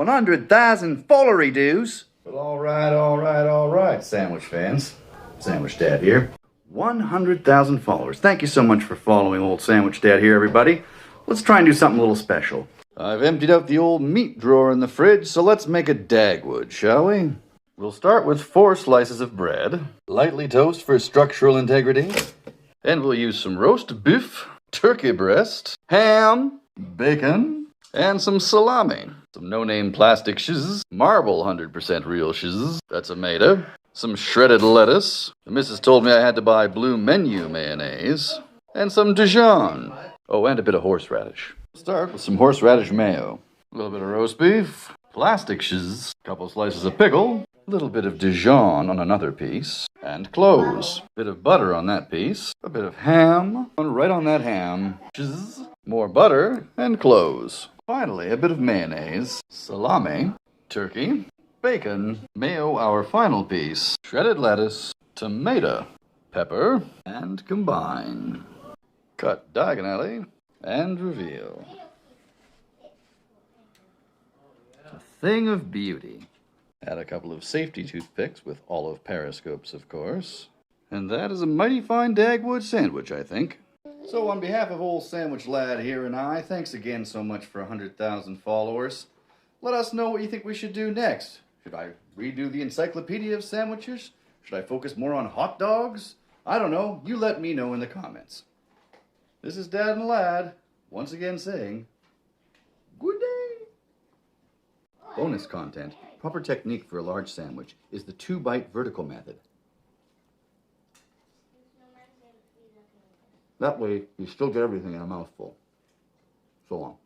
100,000 followery dues. Well, all right, sandwich fans. Sandwich Dad here. 100,000 followers. Thank you so much for following old Sandwich Dad here, everybody. Let's try and do something a little special. I've emptied out the old meat drawer in the fridge, so let's make a Dagwood, shall we? We'll start with 4 slices of bread, lightly toast for structural integrity, and we'll use some roast beef, turkey breast, ham, bacon, and some salami. Some no-name plastic shiz, marble 100% real shiz, that's a tomato, some shredded lettuce. The missus told me I had to buy blue menu mayonnaise, and some Dijon. Oh, and a bit of horseradish. Start with some horseradish mayo, a little bit of roast beef, plastic shiz, a couple slices of pickle, a little bit of Dijon on another piece, and cloves. A bit of butter on that piece, a bit of ham, and right on that ham, shiz, more butter, and cloves. Finally, a bit of mayonnaise, salami, turkey, bacon, mayo, our final piece, shredded lettuce, tomato, pepper, and combine. Cut diagonally and reveal. A thing of beauty. Add a couple of safety toothpicks with olive periscopes, of course. And that is a mighty fine Dagwood sandwich, I think. So on behalf of old Sandwich Lad here and I, thanks again so much for 100,000 followers. Let us know what you think we should do next. Should I redo the encyclopedia of sandwiches? Should I focus more on hot dogs? I don't know. You let me know in the comments. This is Dad and Lad, once again saying, good day. Bonus content. Proper technique for a large sandwich is the 2-bite vertical method. That way, you still get everything in a mouthful. So long.